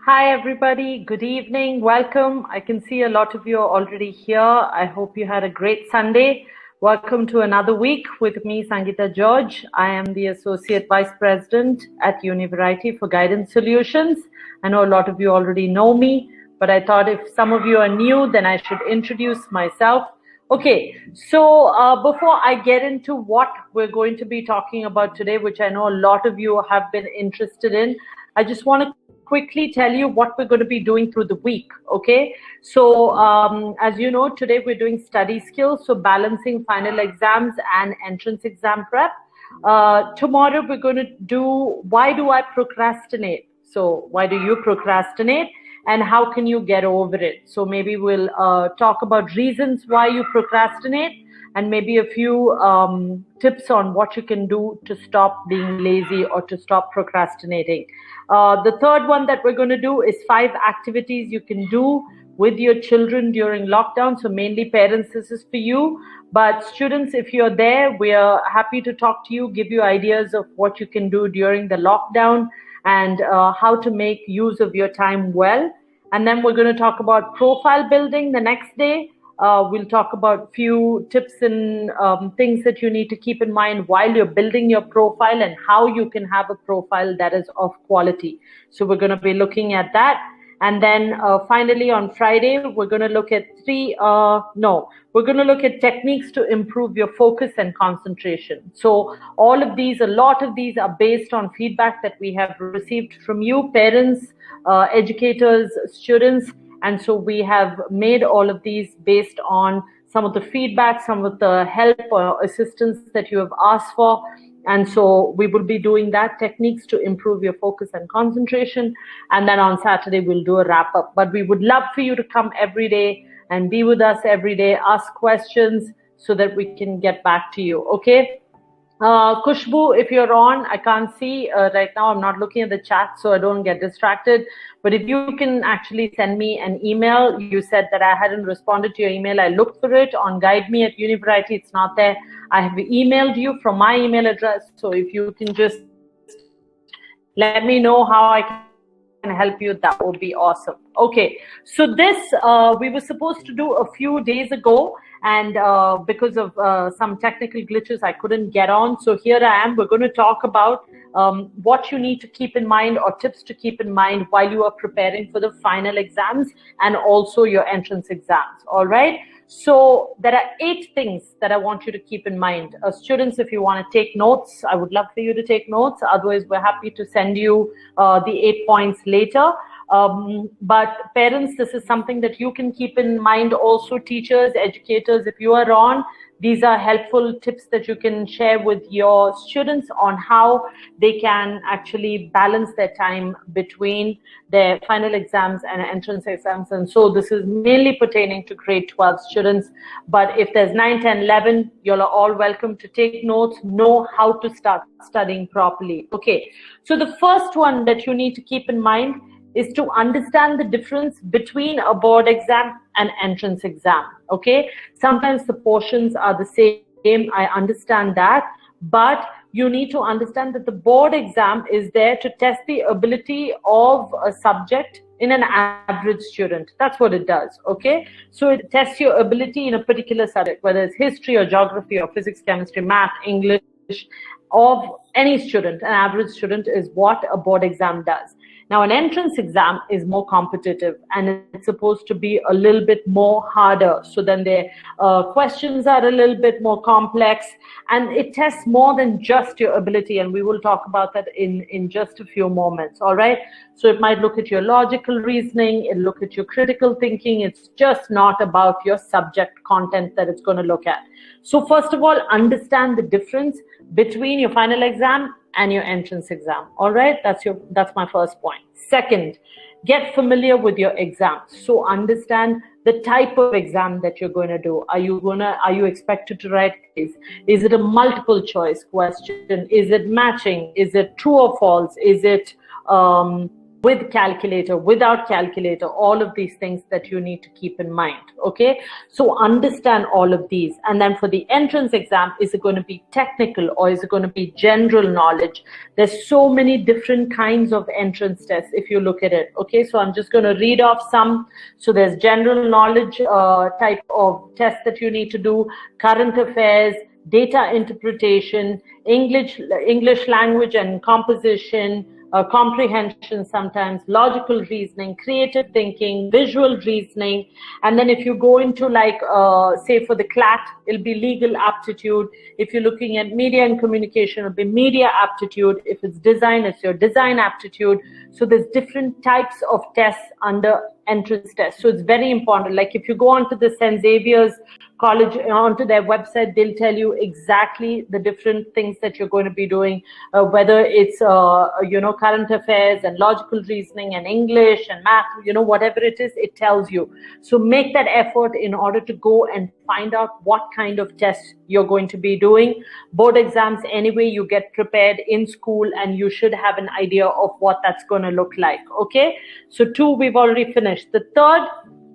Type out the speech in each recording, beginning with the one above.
Hi, everybody. Good evening. Welcome. I can see a lot of you are already here. I hope you had a great Sunday. Welcome to another week with me, Sangeeta George. I am the Associate Vice President at Univariety for Guidance Solutions. I know a lot of you already know me, but I thought if some of you are new, then I should introduce myself. Okay, so before I get into what we're going to be talking about today, which I know a lot of you have been interested in, I just want to quickly tell you what we're going to be doing through the week. Okay, so as you know, today we're doing study skills, so balancing final exams and entrance exam prep. Tomorrow we're going to do why do I procrastinate? So why do you procrastinate and how can you get over it? So maybe we'll talk about reasons why you procrastinate and maybe a few tips on what you can do to stop being lazy or to stop procrastinating. The third one that we're going to do is 5 activities you can do with your children during lockdown. So mainly parents, this is for you. But students, if you're there, we are happy to talk to you, give you ideas of what you can do during the lockdown and how to make use of your time well. And then we're going to talk about profile building the next day. We'll talk about few tips and things that you need to keep in mind while you're building your profile and how you can have a profile that is of quality. So we're going to be looking at that. And then finally on Friday, we're going to look at we're going to look at techniques to improve your focus and concentration. So all of these, a lot of these are based on feedback that we have received from you, parents, educators, students. And so we have made all of these based on some of the feedback, some of the help or assistance that you have asked for. And so we will be doing that, techniques to improve your focus and concentration. And then on Saturday, we'll do a wrap up. But we would love for you to come every day and be with us every day, ask questions so that we can get back to you. Okay. Kushbu, if you're on, I can't see right now. I'm not looking at the chat, so I don't get distracted. But if you can actually send me an email, you said that I hadn't responded to your email. I looked for it on Guide Me at Univariety. It's not there. I have emailed you from my email address. So if you can just let me know how I can help you, that would be awesome. Okay, so this we were supposed to do a few days ago. And because of some technical glitches, I couldn't get on. So here I am. We're going to talk about what you need to keep in mind or tips to keep in mind while you are preparing for the final exams and also your entrance exams. All right. So there are 8 things that I want you to keep in mind. Students, if you want to take notes, I would love for you to take notes. Otherwise, we're happy to send you the 8 points later. But parents, this is something that you can keep in mind. Also teachers, educators, if you are on, these are helpful tips that you can share with your students on how they can actually balance their time between their final exams and entrance exams. And so this is mainly pertaining to grade 12 students. But if there's 9, 10, 11, you're all welcome to take notes, know how to start studying properly. Okay, so the first one that you need to keep in mind is to understand the difference between a board exam and entrance exam. Okay, sometimes the portions are the same, I understand that, but you need to understand that the board exam is there to test the ability of a subject in an average student. That's what it does. Okay, so it tests your ability in a particular subject, whether it's history or geography or physics, chemistry, math, English, of any student. An average student is what a board exam does. Now, an entrance exam is more competitive and it's supposed to be a little bit more harder. So then the questions are a little bit more complex and it tests more than just your ability. And we will talk about that in just a few moments. All right. So it might look at your logical reasoning, it'll look at your critical thinking. It's just not about your subject content that it's going to look at. So first of all, understand the difference between your final exam and your entrance exam. All right, that's my first point. Second, get familiar with your exams. So understand the type of exam that you're going to do. Are you expected to write quiz? Is it a multiple choice question? Is it matching? Is it true or false? Is it with calculator, without calculator, all of these things that you need to keep in mind. Okay, so understand all of these. And then for the entrance exam, is it going to be technical or is it going to be general knowledge? There's so many different kinds of entrance tests if you look at it. Okay, so I'm just going to read off some. So there's general knowledge type of test that you need to do, current affairs, data interpretation, English language and composition, comprehension sometimes, logical reasoning, creative thinking, visual reasoning. And then if you go into like, say for the CLAT, it'll be legal aptitude. If you're looking at media and communication, it'll be media aptitude. If it's design, it's your design aptitude. So there's different types of tests under entrance test. So it's very important. Like if you go onto the St. Xavier's College, onto their website, they'll tell you exactly the different things that you're going to be doing, whether it's, current affairs and logical reasoning and English and math, whatever it is, it tells you. So make that effort in order to go and find out what kind of tests you're going to be doing. Board exams, anyway, you get prepared in school and you should have an idea of what that's going to look like. Okay, so 2 we've already finished. The third,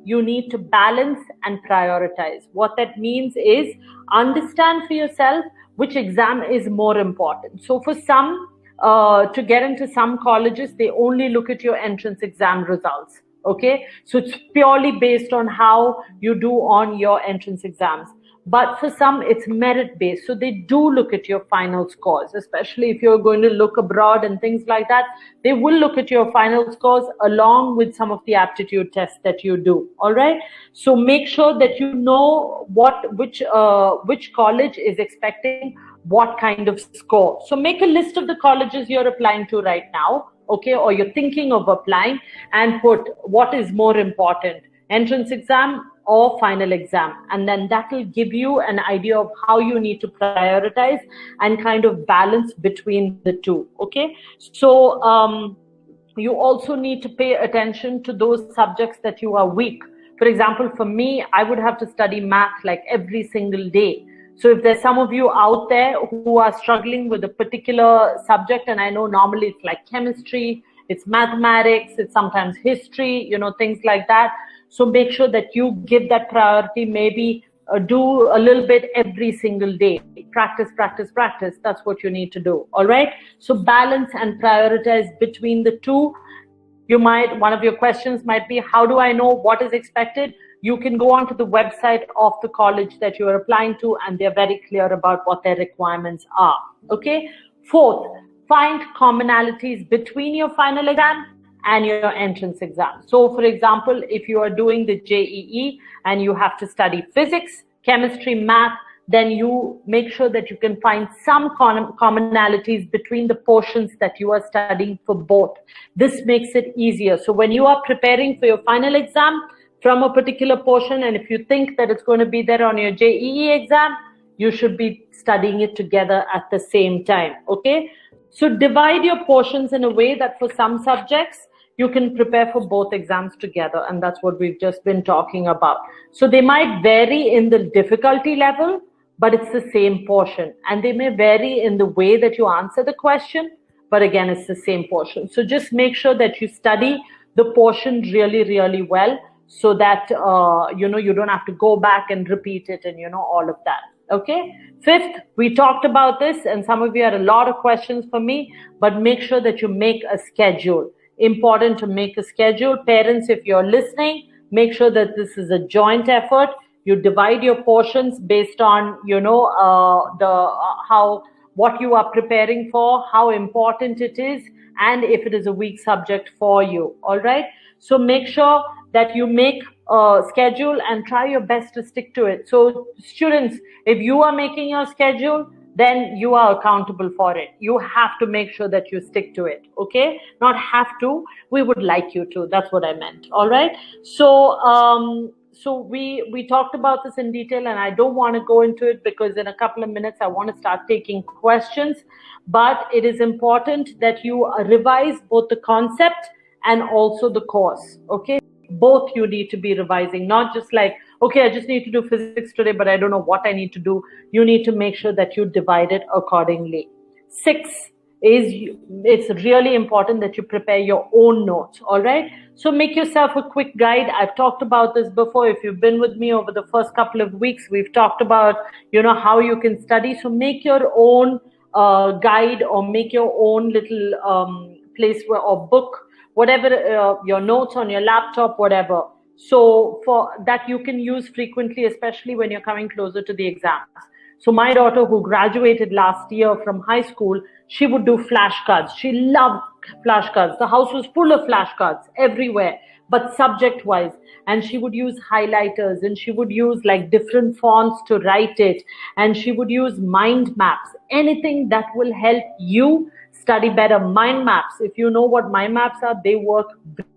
you need to balance and prioritize. What that means is understand for yourself which exam is more important. So for some, to get into some colleges, they only look at your entrance exam results. Okay, so it's purely based on how you do on your entrance exams. But for some, it's merit based. So they do look at your final scores, especially if you're going to look abroad and things like that. They will look at your final scores along with some of the aptitude tests that you do. All right. So make sure that you know which college is expecting what kind of score. So make a list of the colleges you're applying to right now. Okay, or you're thinking of applying, and put what is more important, entrance exam or final exam, and then that will give you an idea of how you need to prioritize and kind of balance between the two. Okay, so you also need to pay attention to those subjects that you are weak. For example, for me, I would have to study math like every single day. So if there's some of you out there who are struggling with a particular subject, and I know normally it's like chemistry, it's mathematics, it's sometimes history, things like that. So make sure that you give that priority, maybe do a little bit every single day. Practice, practice, practice. That's what you need to do. All right. So balance and prioritize between the two. One of your questions might be, how do I know what is expected? You can go onto the website of the college that you are applying to, and they're very clear about what their requirements are. Okay. Fourth, find commonalities between your final exam and your entrance exam. So for example, if you are doing the JEE and you have to study physics, chemistry, math, then you make sure that you can find some commonalities between the portions that you are studying for both. This makes it easier. So when you are preparing for your final exam from a particular portion, and if you think that it's going to be there on your JEE exam, you should be studying it together at the same time. Okay. So divide your portions in a way that for some subjects, you can prepare for both exams together. And that's what we've just been talking about. So they might vary in the difficulty level, but it's the same portion. And they may vary in the way that you answer the question, but again, it's the same portion. So just make sure that you study the portion really, really well, so that, you don't have to go back and repeat it and, all of that. Okay. Fifth, we talked about this, and some of you had a lot of questions for me, but make sure that you make a schedule. Important to make a schedule. Parents, if you're listening, make sure that this is a joint effort. You divide your portions based on, what you are preparing for, how important it is, and if it is a weak subject for you. All right. So make sure that you make a schedule and try your best to stick to it. So students, if you are making your schedule, then you are accountable for it. You have to make sure that you stick to it. Okay. Not have to. We would like you to. That's what I meant. All right. So we talked about this in detail, and I don't want to go into it because in a couple of minutes I want to start taking questions. But it is important that you revise both the concept and also the course. Okay. Both you need to be revising, not just like, okay, I just need to do physics today, but I don't know what I need to do. You need to make sure that you divide it accordingly. 6, it's really important that you prepare your own notes. All right, so make yourself a quick guide. I've talked about this before. If you've been with me over the first couple of weeks, we've talked about how you can study. So make your own guide, or make your own little place where, or book, whatever, your notes on your laptop, whatever, so for that you can use frequently, especially when you're coming closer to the exams. So my daughter, who graduated last year from high school, she would do flashcards. She loved flashcards. The house was full of flashcards everywhere, but subject wise. And she would use highlighters, and she would use like different fonts to write it. And she would use mind maps, anything that will help you study better. Mind maps, if you know what mind maps are, they work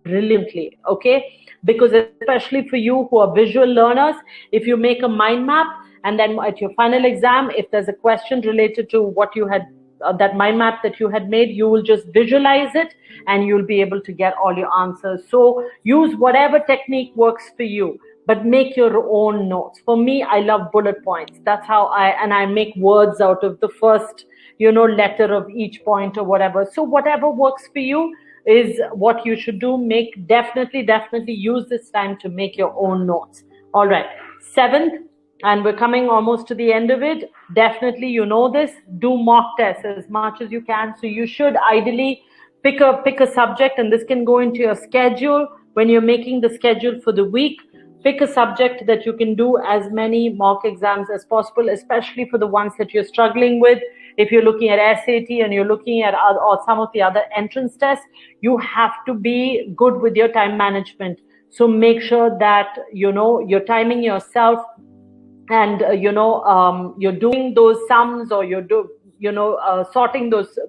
brilliantly, okay? Because especially for you who are visual learners, if you make a mind map, and then at your final exam, if there's a question related to what you had, that mind map that you had made, you will just visualize it and you'll be able to get all your answers. So use whatever technique works for you, but make your own notes. For me, I love bullet points. That's how I make words out of the first, letter of each point or whatever. So whatever works for you is what you should do. Definitely use this time to make your own notes. All right. 7th, and we're coming almost to the end of it. Definitely, this, do mock tests as much as you can. So you should ideally pick a subject, and this can go into your schedule when you're making the schedule for the week. Pick a subject that you can do as many mock exams as possible, especially for the ones that you're struggling with. If you're looking at SAT and you're looking at or some of the other entrance tests, you have to be good with your time management. So make sure that, you're timing yourself, and, you're doing those sums, or sorting those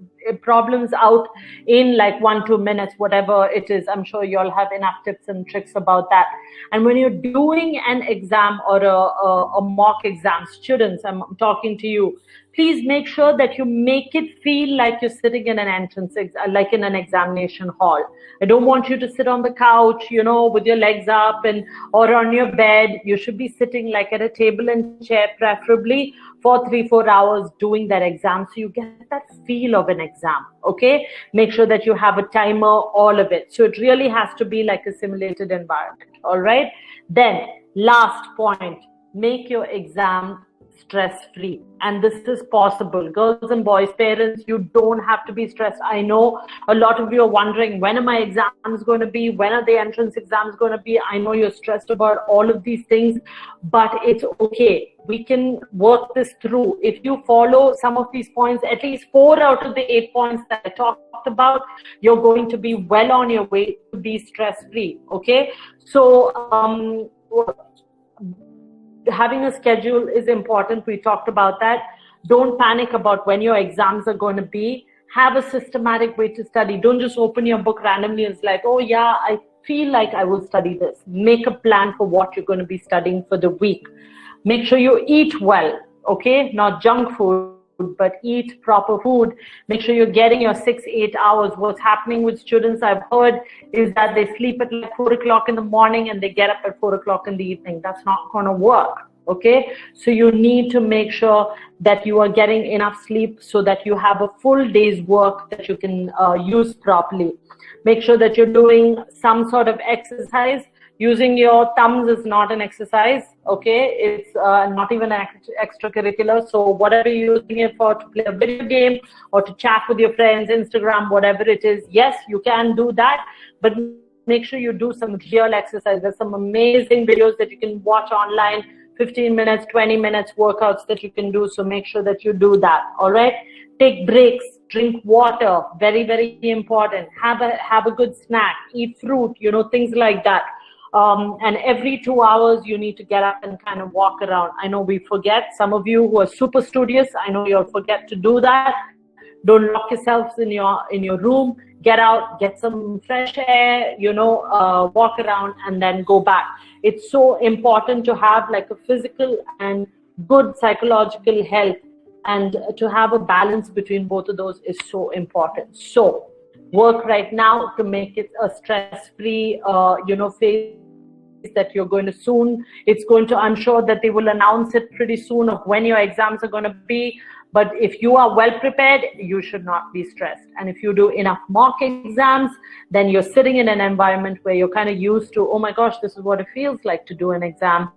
problems out in like 1-2 minutes, whatever it is. I'm sure you all have enough tips and tricks about that. And when you're doing an exam or a mock exam, students, I'm talking to you, please make sure that you make it feel like you're sitting in an entrance, like in an examination hall. I don't want you to sit on the couch, with your legs up or on your bed. You should be sitting like at a table and chair, preferably for 3-4 hours doing that exam. So you get that feel of an exam, okay? Make sure that you have a timer, all of it. So it really has to be like a simulated environment, all right? Then last point, make your exam stress-free. And this is possible. Girls and boys, parents, you don't have to be stressed. I know a lot of you are wondering, when are my exams going to be? When are the entrance exams going to be? I know you're stressed about all of these things, but it's okay. We can work this through. If you follow some of these points, at least 4 out of the 8 points that I talked about, you're going to be well on your way to be stress-free, okay? So, having a schedule is important. We talked about that. Don't panic about when your exams are going to be. Have a systematic way to study. Don't just open your book randomly and it's like, oh yeah, I feel like I will study this. Make a plan for what you're going to be studying for the week. Make sure you eat well, okay? Not junk food, but eat proper food. Make sure you're getting your 6-8 hours. What's happening with students, I've heard, is that they sleep at like 4 o'clock in the morning and they get up at 4 o'clock in the evening. That's not going to work, okay? So you need to make sure that you are getting enough sleep so that you have a full day's work that you can use properly. Make sure that you're doing some sort of exercise. Using your thumbs is not an exercise, okay? It's not even an extracurricular. So whatever you're using it for, to play a video game or to chat with your friends, Instagram, whatever it is, yes, you can do that, but make sure you do some real exercise. There's some amazing videos that you can watch online, 15 minutes, 20 minutes workouts that you can do. So make sure that you do that, all right? Take breaks, drink water, very, very important. Have a good snack, eat fruit, things like that. And every 2 hours, you need to get up and kind of walk around. I know we forget. Some of you who are super studious, I know you'll forget to do that. Don't lock yourselves in your room. Get out, get some fresh air, walk around and then go back. It's so important to have like a physical and good psychological health, and to have a balance between both of those is so important. So work right now to make it a stress-free, phase that you're going to soon. It's going to ensure that they will announce it pretty soon of when your exams are going to be. But if you are well prepared, you should not be stressed. And if you do enough mock exams, then you're sitting in an environment where you're kind of used to, oh my gosh, this is what it feels like to do an exam,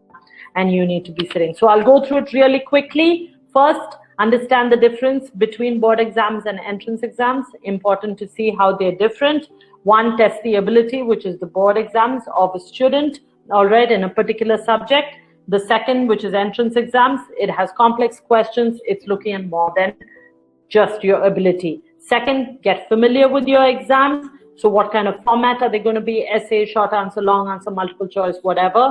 and you need to be sitting. So I'll go through it really quickly. First, understand the difference between board exams and entrance exams. Important to see how they're different. One, test the ability, which is the board exams of a student, all right, in a particular subject. The second, which is entrance exams, it has complex questions. It's looking at more than just your ability. Second, get familiar with your exams. So what kind of format are they going to be? Essay, short answer, long answer, multiple choice, whatever.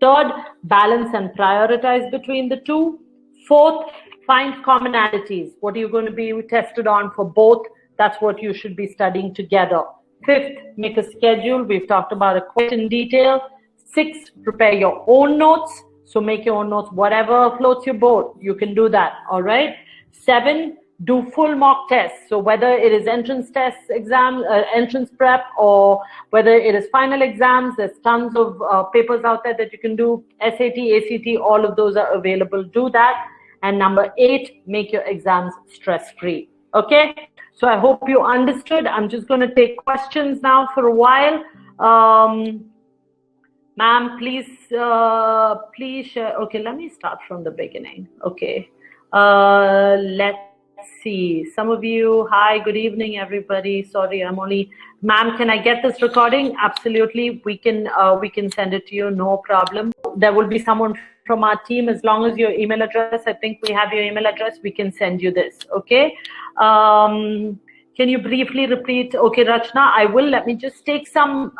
Third, balance and prioritize between the two. Fourth, find commonalities. What are you going to be tested on for both? That's what you should be studying together. Fifth, make a schedule. We've talked about it quite in detail. Sixth, prepare your own notes. So make your own notes. Whatever floats your boat, you can do that. All right. 7, do full mock tests. So whether it is entrance tests, exam, entrance prep, or whether it is final exams, there's tons of papers out there that you can do. SAT, ACT, all of those are available. Do that. And number 8, make your exams stress-free. Okay. So I hope you understood. I'm just going to take questions now for a while. Ma'am, please share. Okay, let me start from the beginning. Okay. Let's see. Some of you, hi, good evening, everybody. Sorry, ma'am, can I get this recording? Absolutely. We can send it to you. No problem. There will be someone from our team, as long as your email address, I think we have your email address, we can send you this. Okay. Can you briefly repeat? Okay, Rachna, I will. Let me just take some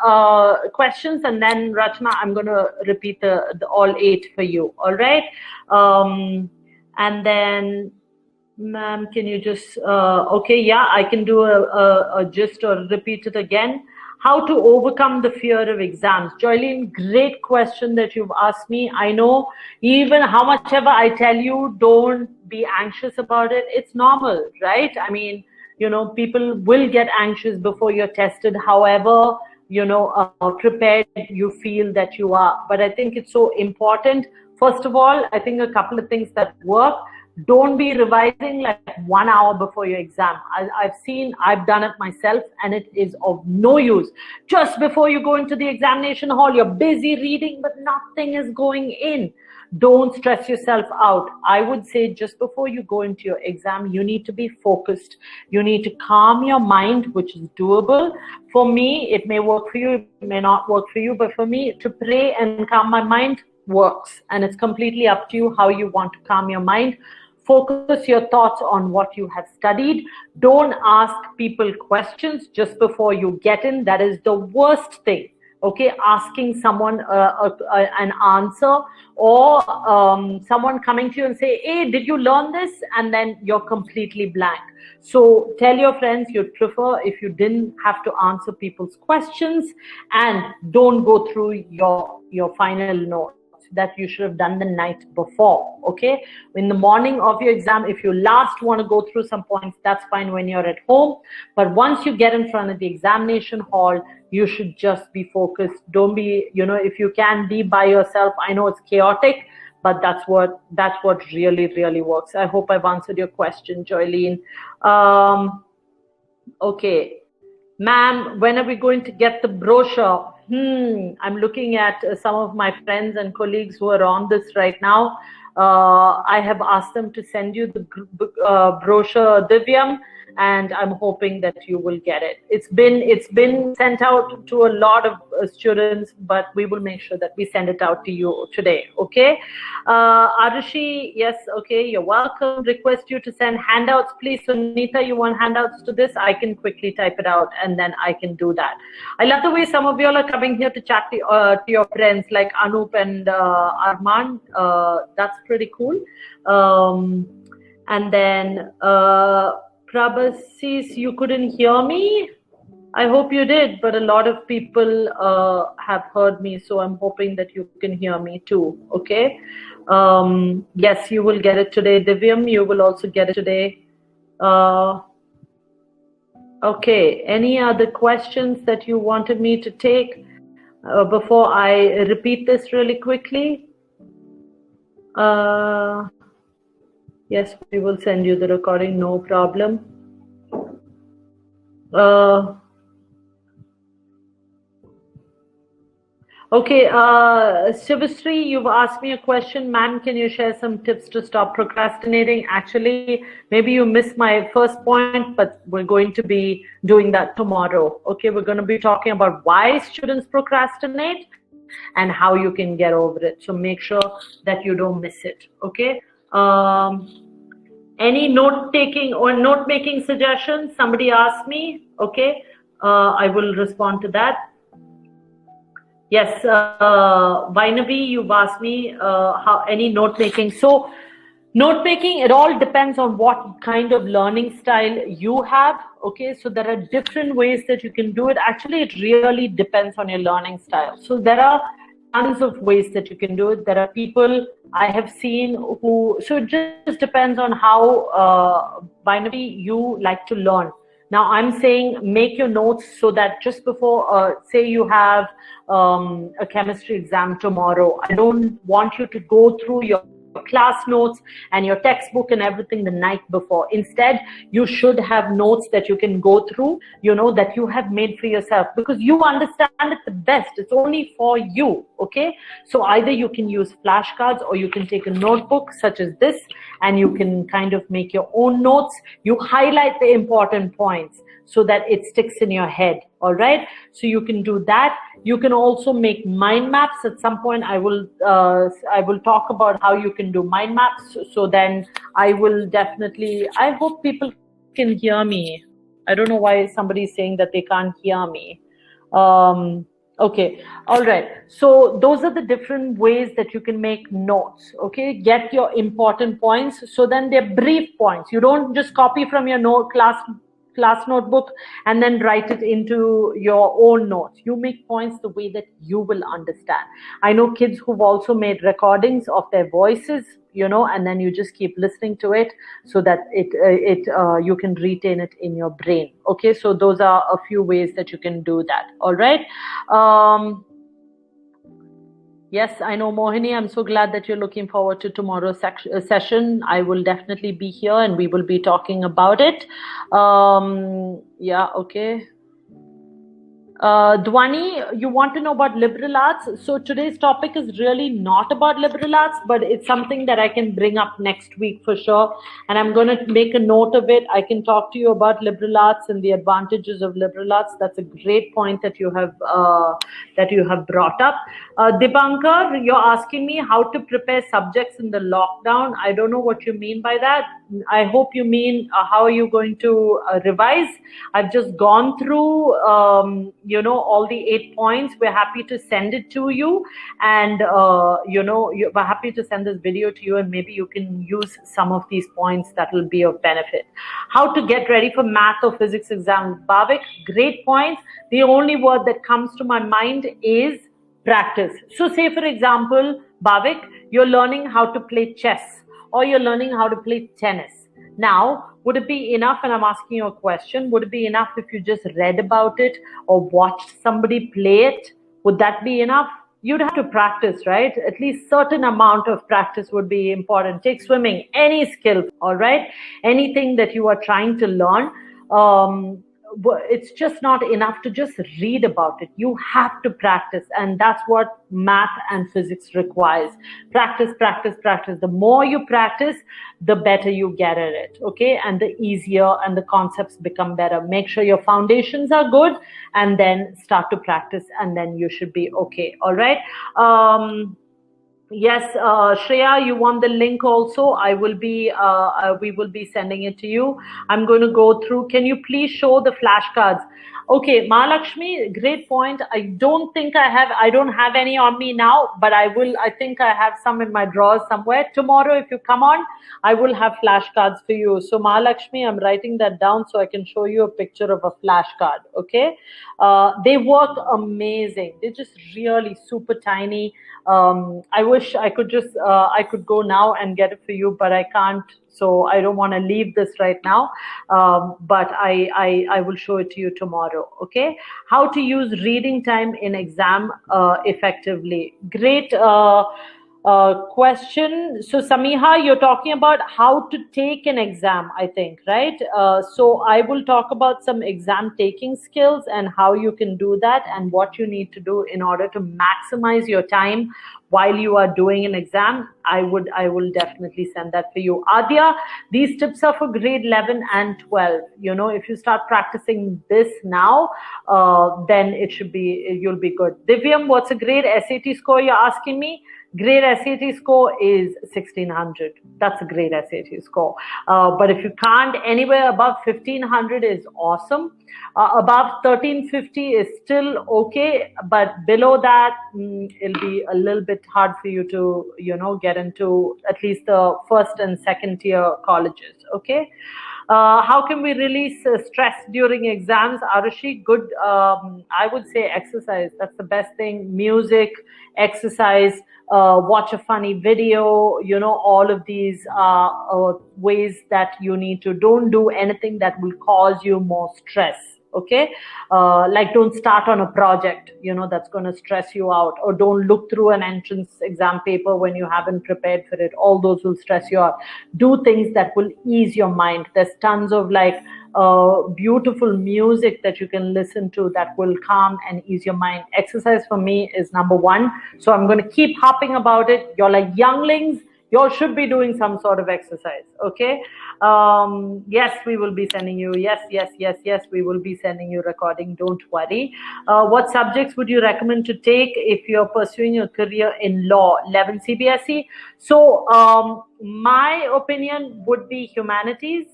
questions, and then Rachna, I'm going to repeat the all 8 for you. All right. And then, ma'am, can you just, okay, yeah, I can do a gist or repeat it again. How to overcome the fear of exams. Joylene, great question that you've asked me. I know even how much ever I tell you, don't be anxious about it. It's normal, right? I mean, you know, people will get anxious before you're tested. However, you know, prepared you feel that you are. But I think it's so important. First of all, I think a couple of things that work. Don't be revising like 1 hour before your exam. I've done it myself, and it is of no use. Just before you go into the examination hall, you're busy reading, but nothing is going in. Don't stress yourself out. I would say just before you go into your exam, you need to be focused. You need to calm your mind, which is doable. For me, it may work for you, it may not work for you, but for me, to pray and calm my mind works. And it's completely up to you how you want to calm your mind. Focus your thoughts on what you have studied. Don't ask people questions just before you get in. That is the worst thing. Okay, asking someone an answer, or someone coming to you and say, hey, did you learn this? And then you're completely blank. So tell your friends you'd prefer if you didn't have to answer people's questions, and don't go through your final notes that you should have done the night before. Okay, in the morning of your exam, if you last want to go through some points, that's fine when you're at home. But once you get in front of the examination hall, you should just be focused. Don't be, you know, if you can be by yourself. I know it's chaotic, but that's what really works. I hope I've answered your question, Joylene. Okay, ma'am, when are we going to get the brochure? I'm looking at some of my friends and colleagues who are on this right now. I have asked them to send you the brochure, Divyam, and I'm hoping that you will get it. It's been sent out to a lot of students, but we will make sure that we send it out to you today. Okay, Arushi, yes, okay, you're welcome. Request you to send handouts, please. Sunita, you want handouts to this? I can quickly type it out, and then I can do that. I love the way some of you all are coming here to chat to your friends like Anup and Arman. That's pretty cool. And then Prabhasis, you couldn't hear me? I hope you did, but a lot of people have heard me, so I'm hoping that you can hear me too, okay? Yes, you will get it today. Divyam, you will also get it today. Okay, any other questions that you wanted me to take before I repeat this really quickly? Yes, we will send you the recording, no problem. Okay, Shivasri, you've asked me a question. Ma'am, can you share some tips to stop procrastinating? Actually, maybe you missed my first point, but we're going to be doing that tomorrow. Okay, we're going to be talking about why students procrastinate and how you can get over it. So make sure that you don't miss it. Okay. Any note-taking or note-making suggestions? Somebody asked me. Okay, I will respond to that. Yes, Vainavi, you've asked me how any note-making. So note-making, it all depends on what kind of learning style you have. Okay, so there are different ways that you can do it. Actually, it really depends on your learning style. So there are tons of ways that you can do it. There are people I have seen who, so it just depends on how, Vainavi, you like to learn. Now, I'm saying make your notes so that just before, say you have a chemistry exam tomorrow, I don't want you to go through your class notes and your textbook and everything the night before. Instead, you should have notes that you can go through, you know, that you have made for yourself, because you understand it the best. It's only for you, okay? So either you can use flashcards or you can take a notebook such as this and you can kind of make your own notes. You highlight the important points so that it sticks in your head, all right? So you can do that. You can also make mind maps. At some point, I will talk about how you can do mind maps. So then I will definitely, I hope people can hear me. I don't know why somebody is saying that they can't hear me. Okay, all right. So those are the different ways that you can make notes, okay? Get your important points. So then they're brief points. You don't just copy from your class notebook and then write it into your own notes. You make points the way that you will understand. I know kids who've also made recordings of their voices, you know, and then you just keep listening to it so that you can retain it in your brain. Okay, so those are a few ways that you can do that. All right. Yes, I know, Mohini. I'm so glad that you're looking forward to tomorrow's session. I will definitely be here and we will be talking about it. Yeah, okay. Dwani, you want to know about liberal arts? So today's topic is really not about liberal arts, but it's something that I can bring up next week for sure. And I'm going to make a note of it. I can talk to you about liberal arts and the advantages of liberal arts. That's a great point that you have brought up. Dipankar, you're asking me how to prepare subjects in the lockdown. I don't know what you mean by that. I hope you mean how are you going to revise? I've just gone through you know, all the 8 points. We're happy to send it to you, and you know, we're happy to send this video to you, and maybe you can use some of these points that will be of benefit. How to get ready for math or physics exam? Bhavik, great point. The only word that comes to my mind is practice. So say for example, Bhavik, you're learning how to play chess or you're learning how to play tennis. Now, would it be enough, and I'm asking you a question, would it be enough if you just read about it or watched somebody play it? Would that be enough? You'd have to practice, right? At least certain amount of practice would be important. Take swimming, any skill, all right? Anything that you are trying to learn, it's just not enough to just read about it. You have to practice, and that's what math and physics requires. Practice, practice, practice. The more you practice, the better you get at it, okay? And the easier and the concepts become better. Make sure your foundations are good and then start to practice, and then you should be okay, all right? Yes, Shreya, you want the link also? I will be, we will be sending it to you. I'm going to go through. Can you please show the flashcards? Okay, Mahalakshmi, great point. I don't have any on me now, but I think I have some in my drawers somewhere. Tomorrow, if you come on, I will have flashcards for you. So Mahalakshmi, I'm writing that down so I can show you a picture of a flashcard, okay? They work amazing. They're just really super tiny. I wish I could just, I could go now and get it for you, but I can't. So I don't want to leave this right now, but I will show it to you tomorrow, okay? How to use reading time in exam effectively. Great. Question. So Samiha, you're talking about how to take an exam, I think, right? So I will talk about some exam taking skills and how you can do that and what you need to do in order to maximize your time while you are doing an exam. I will definitely send that for you. Adya, these tips are for grade 11 and 12. You know, if you start practicing this now, then you'll be good. Divyam, what's a grade SAT score you're asking me? Grade SAT score is 1600. That's a great SAT score. But if you can't, anywhere above 1500 is awesome. Above 1350 is still okay, but below that, it'll be a little bit hard for you to, you know, get into at least the first and second tier colleges. Okay. How can we release stress during exams? Arushi, good. I would say exercise. That's the best thing. Music, exercise, watch a funny video, you know, all of these ways that you need to. Don't do anything that will cause you more stress. Okay, like don't start on a project, you know, that's going to stress you out, or don't look through an entrance exam paper when you haven't prepared for it. All those will stress you out. Do things that will ease your mind. There's tons of like beautiful music that you can listen to that will calm and ease your mind. Exercise for me is number one. So I'm going to keep harping about it. You're like younglings. You all should be doing some sort of exercise, okay? Yes, we will be sending you. Yes, we will be sending you recording. Don't worry. What subjects would you recommend to take if you're pursuing a career in law? 11 CBSE. So my opinion would be humanities.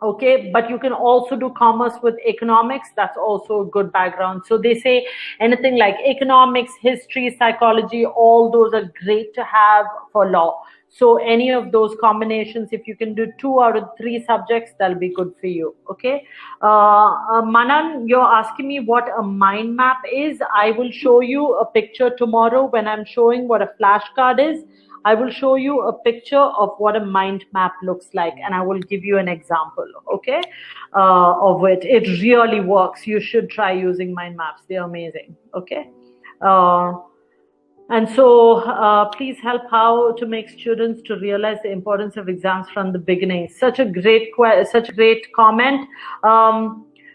Okay, but you can also do commerce with economics. That's also a good background. So they say anything like economics, history, psychology, all those are great to have for law. So any of those combinations, if you can do 2 out of 3 subjects, that'll be good for you. Okay. Manan, you're asking me what a mind map is. I will show you a picture tomorrow when I'm showing what a flashcard is. I will show you a picture of what a mind map looks like, and I will give you an example, okay, of it. It really works. You should try using mind maps. They're amazing, okay? And so please help how to make students to realize the importance of exams from the beginning. Such a great comment.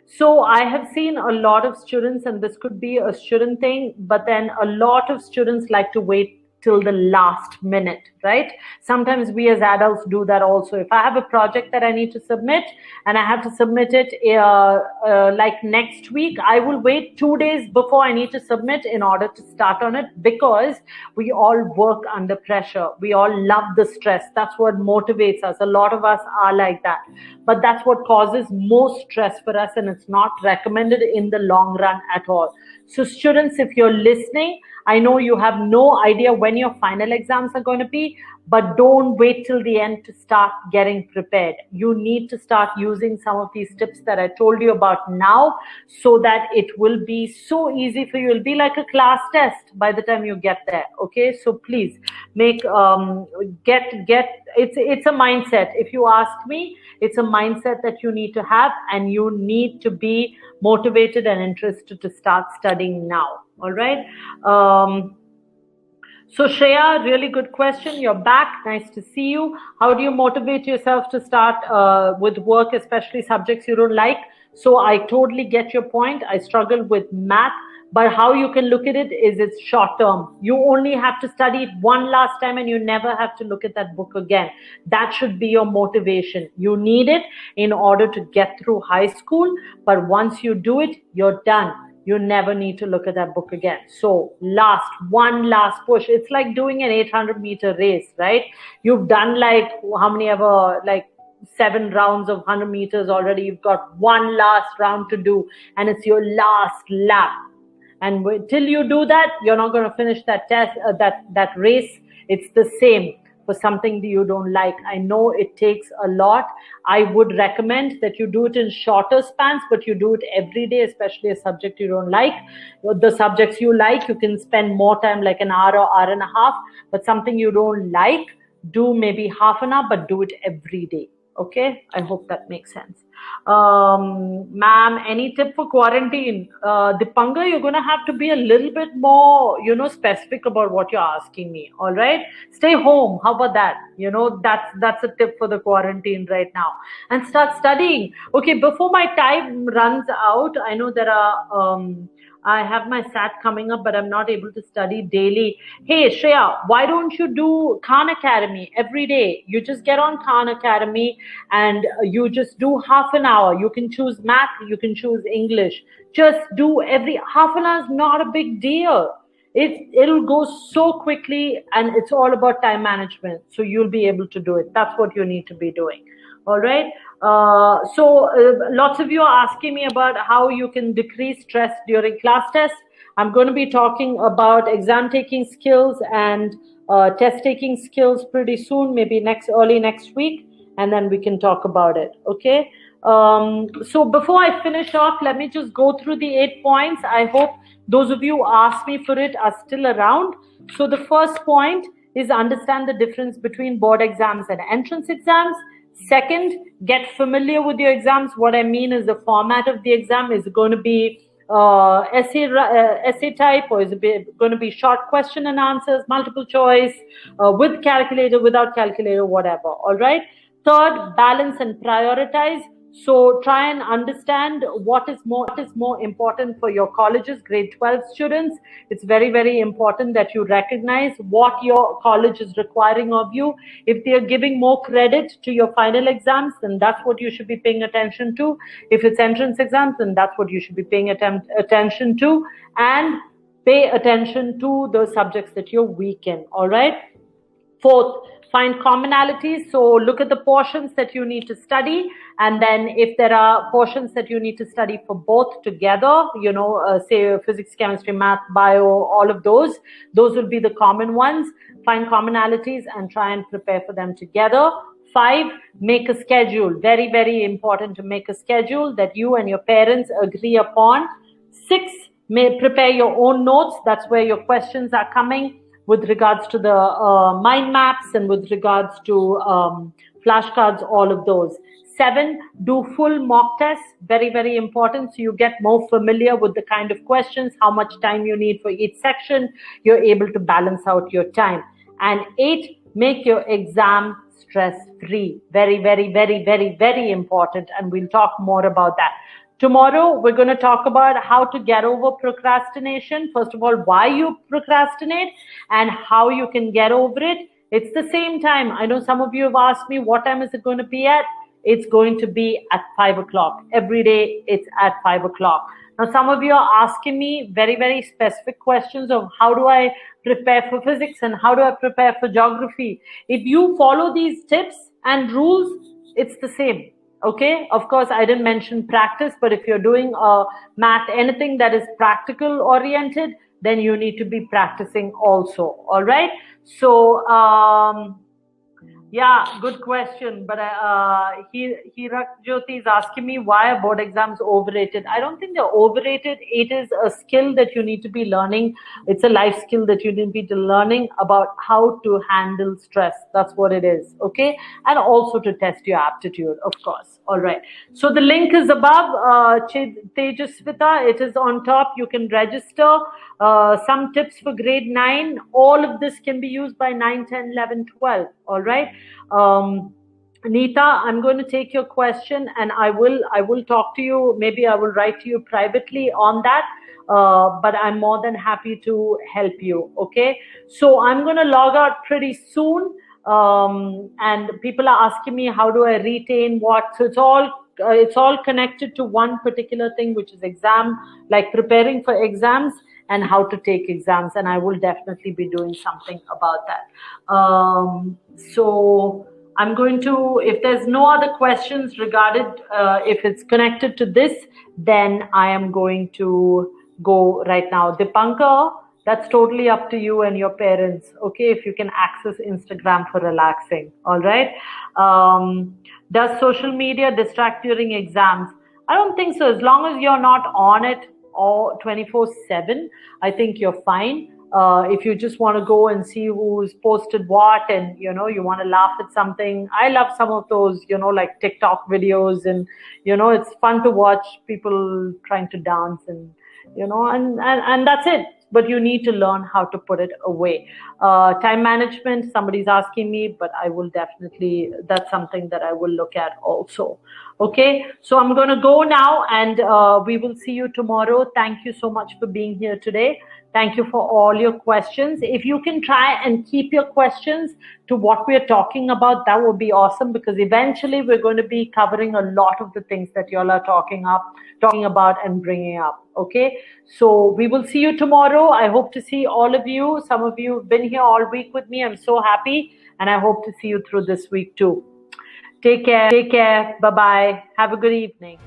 So I have seen a lot of students, and this could be a student thing, but then a lot of students like to wait till the last minute, right? Sometimes we as adults do that also. If I have a project that I need to submit and I have to submit it like next week, I will wait 2 days before I need to submit in order to start on it, because we all work under pressure. We all love the stress. That's what motivates us. A lot of us are like that. But that's what causes most stress for us, and it's not recommended in the long run at all. So students, if you're listening, I know you have no idea when your final exams are going to be, but don't wait till the end to start getting prepared. You need to start using some of these tips that I told you about now, so that it will be so easy for you. It'll be like a class test by the time you get there. Okay, so please make it's a mindset. If you ask me, it's a mindset that you need to have, and you need to be motivated and interested to start studying now. All right. So Shreya, really good question. You're back. Nice to see you. How do you motivate yourself to start with work, especially subjects you don't like? So I totally get your point. I struggle with math, but how you can look at it is it's short term. You only have to study it one last time, and you never have to look at that book again. That should be your motivation. You need it in order to get through high school, but once you do it, you're done. You never need to look at that book again. So one last push. It's like doing an 800-meter race, right? You've done like how many ever, like 7 rounds of 100 meters already. You've got one last round to do, and it's your last lap. And till you do that, you're not going to finish that test, that race. It's the same for something that you don't like. I know it takes a lot. I would recommend that you do it in shorter spans, but you do it every day, especially a subject you don't like. The subjects you like, you can spend more time, like an hour or hour and a half, but something you don't like, do maybe half an hour, but do it every day. Okay, I hope that makes sense. Ma'am, any tip for quarantine? Dipanga, you're going to have to be a little bit more, specific about what you're asking me. All right, stay home. How about that? That's a tip for the quarantine right now, and start studying. Okay, before my time runs out, I know there are. I have my SAT coming up, but I'm not able to study daily. Hey, Shreya, why don't you do Khan Academy every day? You just get on Khan Academy and you just do half an hour. You can choose math, you can choose English. Just do every half an hour is not a big deal. It'll go so quickly, and it's all about time management. So you'll be able to do it. That's what you need to be doing. All right. Lots of you are asking me about how you can decrease stress during class tests. I'm going to be talking about exam taking skills and test taking skills pretty soon, maybe early next week, and then we can talk about it. Okay. So before I finish off, let me just go through the 8 points. I hope those of you who asked me for it are still around. So the first point is understand the difference between board exams and entrance exams. Second, get familiar with your exams. What I mean is the format of the exam. Is it going to be essay type, or is it going to be short question and answers, multiple choice, with calculator, without calculator, whatever. All right. Third, balance and prioritize. So try and understand what is more important for your colleges, grade 12 students. It's very, very important that you recognize what your college is requiring of you. If they are giving more credit to your final exams, then that's what you should be paying attention to. If it's entrance exams, then that's what you should be paying attention to. And pay attention to the subjects that you're weak in. All right. Fourth, find commonalities. So look at the portions that you need to study, and then if there are portions that you need to study for both together, say physics, chemistry, math, bio, all of those will be the common ones. Find commonalities and try and prepare for them together. 5, make a schedule. Very, very important to make a schedule that you and your parents agree upon. 6, prepare your own notes. That's where your questions are coming, with regards to the mind maps and with regards to flashcards, all of those. 7, do full mock tests. Very, very important. So you get more familiar with the kind of questions, how much time you need for each section. You're able to balance out your time. And 8, make your exam stress-free. Very, very, very, very, very important. And we'll talk more about that. Tomorrow, we're going to talk about how to get over procrastination. First of all, why you procrastinate and how you can get over it. It's the same time. I know some of you have asked me, what time is it going to be at? It's going to be at 5 o'clock. Every day, it's at 5 o'clock. Now, some of you are asking me very, very specific questions of how do I prepare for physics and how do I prepare for geography. If you follow these tips and rules, it's the same. Okay, of course, I didn't mention practice, but if you're doing math, anything that is practical oriented, then you need to be practicing also. All right. So, yeah, good question. But Hirak Jyoti is asking me, why are board exams overrated? I don't think they're overrated. It is a skill that you need to be learning. It's a life skill that you need to be learning about how to handle stress. That's what it is. Okay. And also to test your aptitude, of course. All right. So the link is above. Tejasvita, it is on top. You can register. Some tips for grade 9. All of this can be used by 9, 10, 11, 12. All right. Neeta, I'm going to take your question and I will talk to you. Maybe I will write to you privately on that. But I'm more than happy to help you. Okay. So I'm going to log out pretty soon. And people are asking me, how do I retain what? So it's all connected to one particular thing, which is exam, like preparing for exams and how to take exams. And I will definitely be doing something about that. So I'm going to, if there's no other questions regarding, if it's connected to this, then I am going to go right now. Dipankar, that's totally up to you and your parents. Okay, if you can access Instagram for relaxing. All right. Does social media distract during exams? I don't think so. As long as you're not on it or 24/7, I think you're fine. If you just want to go and see who's posted what, and you want to laugh at something, I love some of those, like TikTok videos, and it's fun to watch people trying to dance, and and that's it. But you need to learn how to put it away. Time management, somebody's asking me, but I will definitely, that's something that I will look at also. Okay, so I'm going to go now, and we will see you tomorrow. Thank you so much for being here today. Thank you for all your questions. If you can try and keep your questions to what we're talking about, that would be awesome, because eventually we're going to be covering a lot of the things that y'all are talking about and bringing up. Okay, so we will see you tomorrow. I hope to see all of you. Some of you have been here all week with me. I'm so happy, and I hope to see you through this week too. Take care. Bye-bye. Have a good evening.